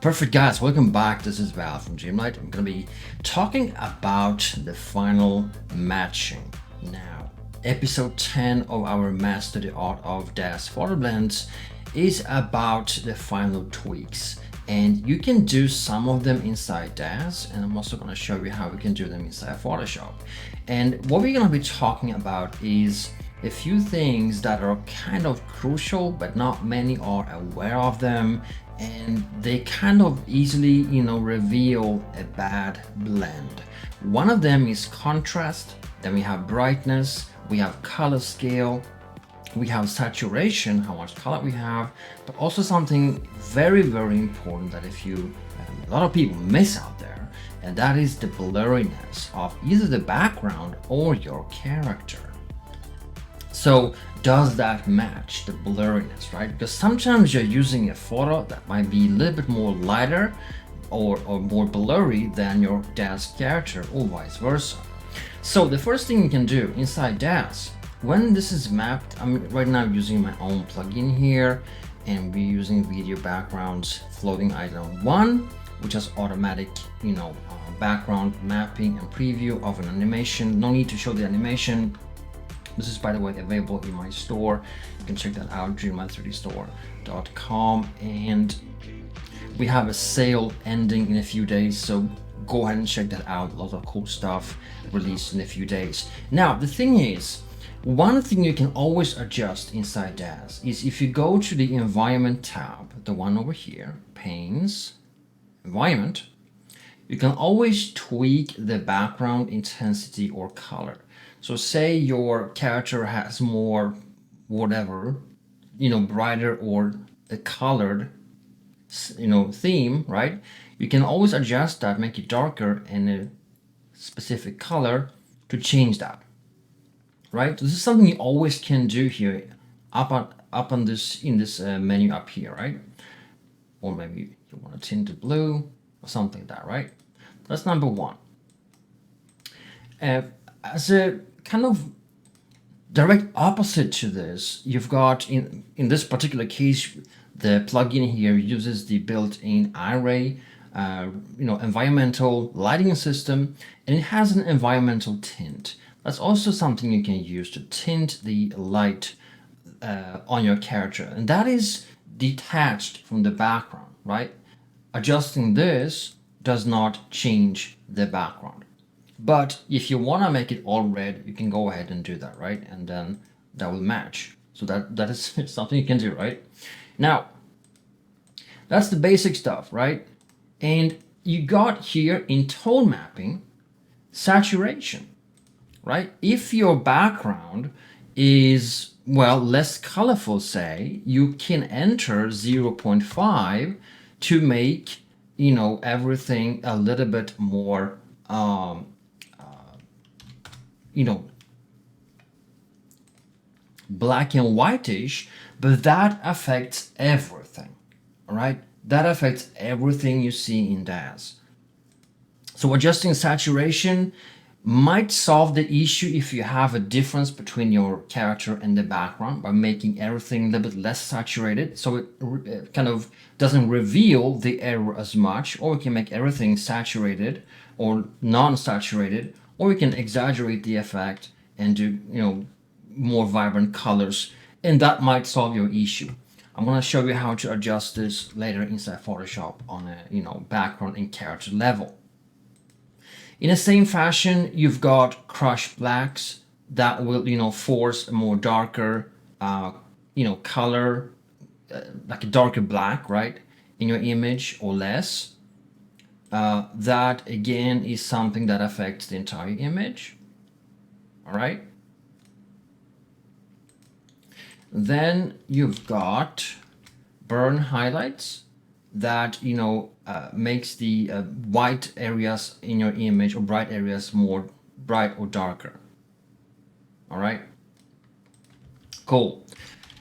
Perfect, guys. Welcome back. This is Val from Dreamlight. I'm going to be talking about the final matching now. Episode 10 of our Master the Art of DAZ photo blends is about the final tweaks. And you can do some of them inside DAZ, and I'm also going to show you how we can do them inside Photoshop. And what we're going to be talking about is a few things that are kind of crucial, but not many are aware of them, and they kind of easily, reveal a bad blend. One of them is contrast, then we have brightness, we have color scale, we have saturation, how much color we have, but also something very, very important that a lot of people miss out there, and that is the blurriness of either the background or your character. So does that match the blurriness, right? Because sometimes you're using a photo that might be a little bit more lighter or more blurry than your DAZ character, or vice versa. So the first thing you can do inside DAZ, when this is mapped, I'm right now using my own plugin here, and we're using video backgrounds floating item 1, which has automatic, background mapping and preview of an animation. No need to show the animation. This is, by the way, available in my store. You can check that out, dreamlight3dstore.com. And we have a sale ending in a few days, so go ahead and check that out. A lot of cool stuff released in a few days. Now, the thing is, one thing you can always adjust inside DAZ is if you go to the Environment tab, the one over here, Panes, Environment, you can always tweak the background intensity or color. So say your character has more whatever, brighter or a colored, theme, right? You can always adjust that, make it darker in a specific color to change that, right? This is something you always can do here up on this in this menu up here, right? Or maybe you want to tint it blue or something like that, right? That's number one. As a kind of direct opposite to this, you've got in this particular case, the plugin here uses the built-in array, environmental lighting system, and it has an environmental tint. That's also something you can use to tint the light on your character, and that is detached from the background, right? Adjusting this does not change the background. But if you want to make it all red, you can go ahead and do that, right? And then that will match. So that is something you can do, right? Now, that's the basic stuff, right? And you got here in tone mapping, saturation, right? If your background is, well, less colorful, say, you can enter 0.5 to make, everything a little bit more black and whitish, but that affects everything, all right? That affects everything you see in DAZ. So adjusting saturation might solve the issue if you have a difference between your character and the background by making everything a little bit less saturated, so it kind of doesn't reveal the error as much, or we can make everything saturated or non-saturated, or we can exaggerate the effect and do, more vibrant colors, and that might solve your issue. I'm going to show you how to adjust this later inside Photoshop on a, background and character level. In the same fashion, you've got crush blacks that will, force a more darker, color, like a darker black, right, in your image or less. That again is something that affects the entire image. All right. Then you've got burn highlights that makes the white areas in your image or bright areas more bright or darker. All right. Cool.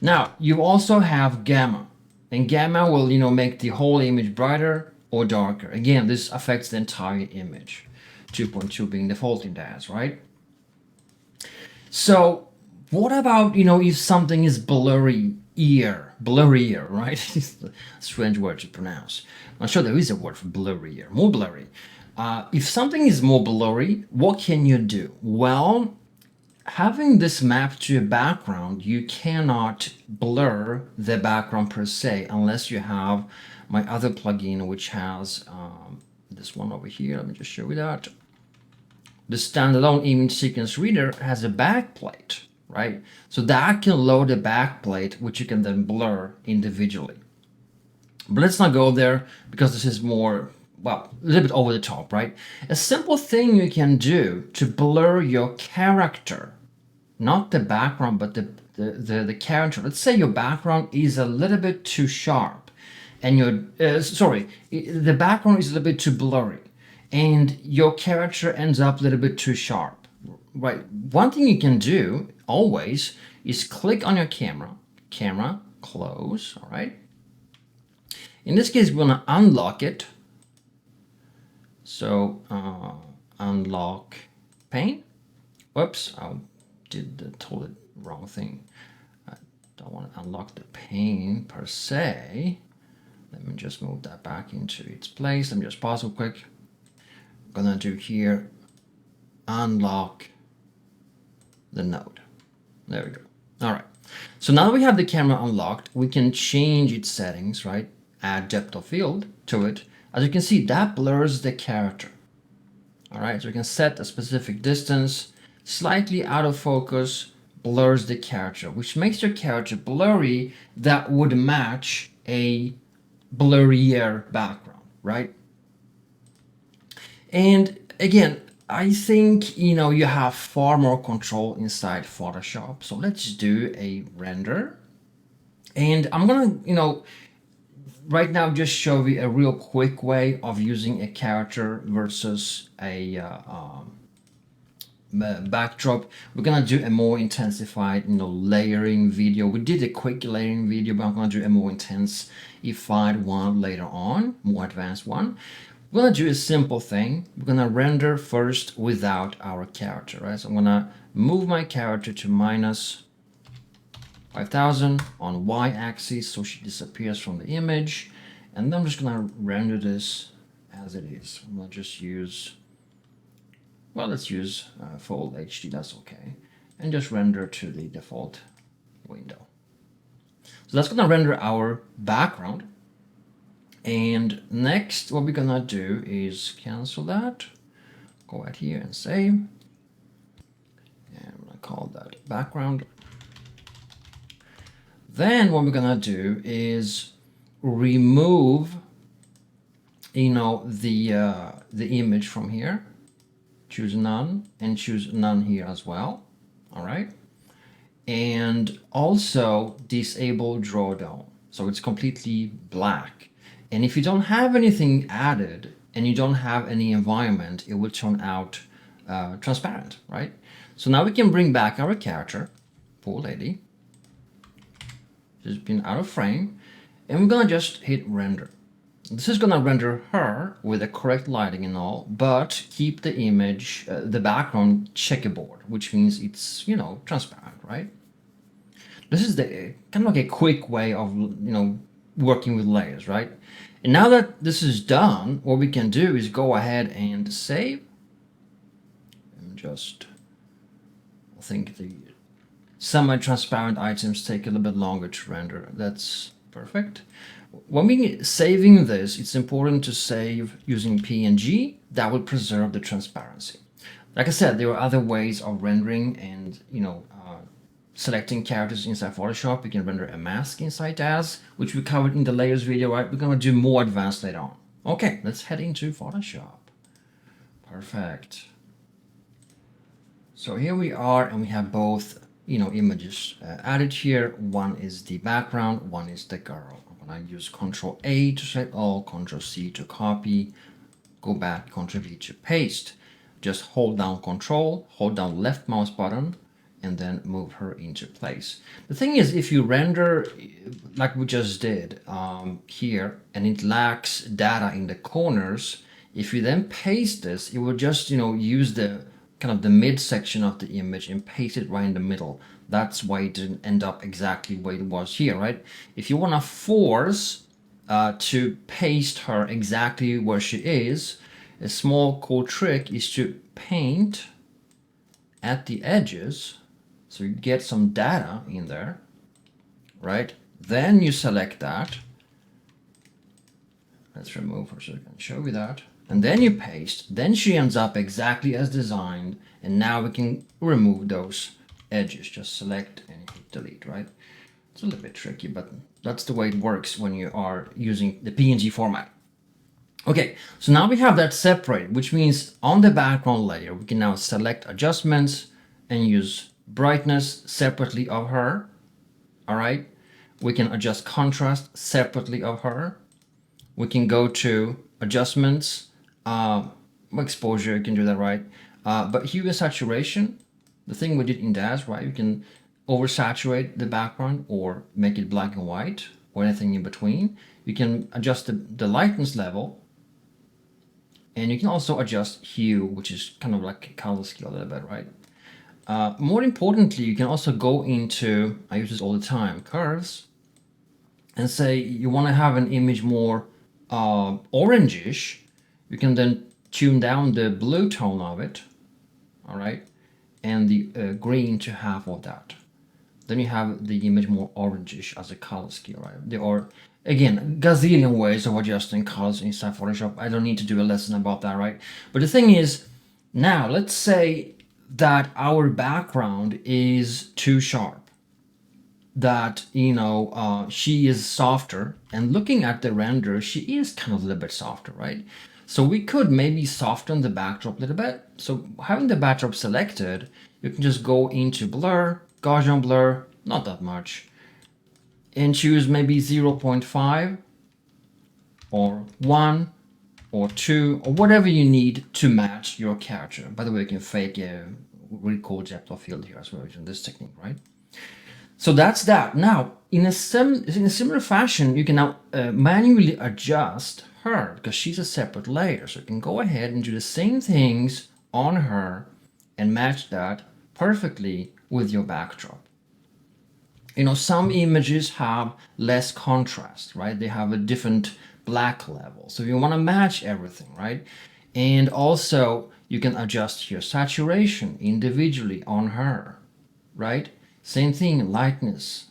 Now you also have gamma, and gamma will make the whole image brighter or darker. Again, this affects the entire image. 2.2 being default in DAZ, right? So what about if something is blurry ear, blurry ear, right? It's a strange word to pronounce. I'm sure there is a word for blurry ear, more blurry. If something is more blurry, what can you do? Well, having this map to a background, you cannot blur the background per se unless you have my other plugin, which has this one over here. Let me just show you that. The standalone image sequence reader has a backplate, right? So that can load a backplate, which you can then blur individually. But let's not go there because this is more, well, a little bit over the top, right? A simple thing you can do to blur your character, not the background, but the character. Let's say your background is a little bit too sharp and the background is a little bit too blurry and your character ends up a little bit too sharp, right? One thing you can do always is click on your camera, close, all right? In this case, we're gonna unlock it. So unlock pane. Whoops, I did the totally wrong thing. I don't want to unlock the pane per se. Let me just move that back into its place. Let me just pause real quick. I'm gonna do here, unlock the node. There we go. All right. So now that we have the camera unlocked, we can change its settings, right? Add depth of field to it. As you can see, that blurs the character. All right, so we can set a specific distance, slightly out of focus, blurs the character, which makes your character blurry that would match a blurrier background, right? And again, I think, you have far more control inside Photoshop. So let's do a render. And I'm gonna, right now just show you a real quick way of using a character versus a backdrop. We're gonna do a more intensified, layering video. We did a quick layering video, but I'm gonna do a more intensified one later on, more advanced one. We're gonna do a simple thing. We're gonna render first without our character, right? So I'm gonna move my character to minus 5000 on y-axis so she disappears from the image, and then I'm just gonna render this as it is. I'm gonna just use, well, let's use full HD, that's okay, and just render to the default window. So that's gonna render our background. And next, what we're gonna do is cancel that, go out here and save, and I'm gonna call that background. Then what we're gonna do is remove, the image from here. Choose none and choose none here as well. All right. And also disable drawdown. So it's completely black. And if you don't have anything added and you don't have any environment, it will turn out transparent, right? So now we can bring back our character, poor lady. She's been out of frame, and we're gonna just hit render. This is gonna render her with the correct lighting and all, but keep the image, the background checkerboard, which means it's, transparent, right? This is the kind of like a quick way of, working with layers, right? And now that this is done, what we can do is go ahead and save. And just, I think the semi-transparent items take a little bit longer to render. That's perfect. When we saving this, it's important to save using PNG. That will preserve the transparency. Like I said, there are other ways of rendering and, selecting characters inside Photoshop. You can render a mask inside DAZ, which we covered in the layers video, right? We're gonna do more advanced later on. Okay, let's head into Photoshop. Perfect. So here we are, and we have both, images added here. One is the background, one is the girl. I'm gonna use Ctrl A to select all, Ctrl C to copy, go back, Ctrl V to paste. Just hold down Control, hold down left mouse button, and then move her into place. The thing is, if you render like we just did here, and it lacks data in the corners, if you then paste this, it will just, use the kind of the midsection of the image and paste it right in the middle. That's why it didn't end up exactly where it was here, right? If you want to force to paste her exactly where she is, a small cool trick is to paint at the edges, so you get some data in there, right? Then you select that. Let's remove her so I can show you that. And then you paste. Then she ends up exactly as designed. And now we can remove those edges. Just select and hit delete, right? It's a little bit tricky, but that's the way it works when you are using the PNG format. Okay, so now we have that separated, which means on the background layer, we can now select adjustments and use brightness separately of her. All right, we can adjust contrast separately of her. We can go to adjustments, exposure, you can do that, right? But hue and saturation, the thing we did in DAZ, right? You can oversaturate the background or make it black and white or anything in between. You can adjust the lightness level. And you can also adjust hue, which is kind of like color scale a little bit, right? More importantly, you can also go into, I use this all the time, curves, and say you want to have an image more orangish. You can then tune down the blue tone of it, all right, and the green to half of that. Then you have the image more orangish as a color scale, right? There are, again, gazillion ways of adjusting colors inside Photoshop. I don't need to do a lesson about that, right? But the thing is, now let's say that our background is too sharp, that, you know, she is softer, and looking at the render, she is kind of a little bit softer, right? So we could maybe soften the backdrop a little bit. So having the backdrop selected, you can just go into blur, Gaussian blur, not that much, and choose maybe 0.5 or 1 or 2 or whatever you need to match your character. By the way, you can fake a really cool depth of field here as well using this technique, right? So that's that. Now, in a similar fashion, you can now manually adjust her because she's a separate layer. So you can go ahead and do the same things on her and match that perfectly with your backdrop. You know, some images have less contrast, right? They have a different black level. So you want to match everything, right? And also you can adjust your saturation individually on her, right? Same thing, lightness,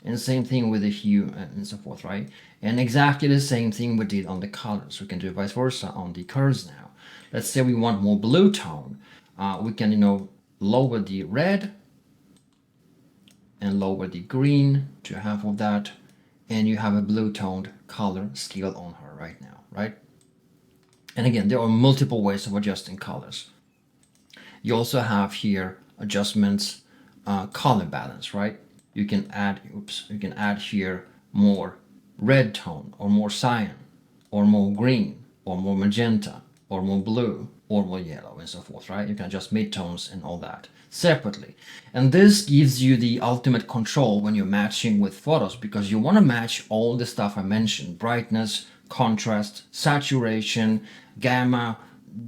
and same thing with the hue and so forth, right? And exactly the same thing we did on the colors. We can do vice versa on the curves now. Let's say we want more blue tone. We can, you know, lower the red and lower the green to half of that, and you have a blue toned color scale on her right now, right? And again, there are multiple ways of adjusting colors. You also have here adjustments, color balance, right? You can add, you can add here more red tone or more cyan or more green or more magenta or more blue or more yellow and so forth, right? You can adjust midtones and all that separately. And this gives you the ultimate control when you're matching with photos, because you want to match all the stuff I mentioned: brightness, contrast, saturation, gamma,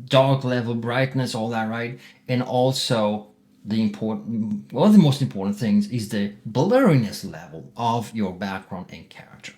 dark level, brightness, all that, right? And also the important, one of the most important things is the blurriness level of your background and character.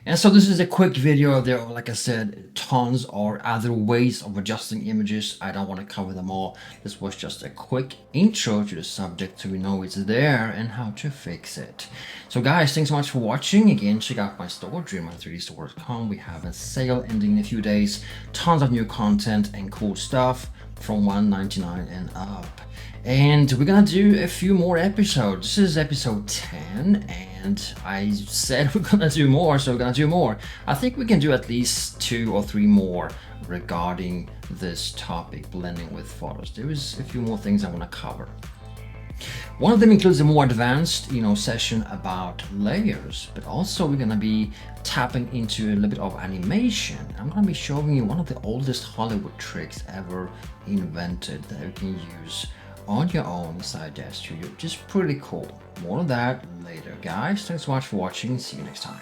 And so this is a quick video. There are, like I said, tons or other ways of adjusting images. I don't want to cover them all. This was just a quick intro to the subject so we know it's there and how to fix it. So guys, thanks so much for watching. Again, check out my store, dreamer3dstore.com. We have a sale ending in a few days. Tons of new content and cool stuff from $1.99 and up. And we're gonna do a few more episodes. This is episode 10, and I said we're gonna do more, so we're gonna do more. I think we can do at least 2 or 3 more regarding this topic, blending with photos. There is a few more things I want to cover. One of them includes a more advanced, session about layers, but also we're gonna be tapping into a little bit of animation. I'm gonna be showing you one of the oldest Hollywood tricks ever invented that you can use on your own inside DAZ Studio. Just pretty cool. More of that later, guys. Thanks so much for watching. See you next time.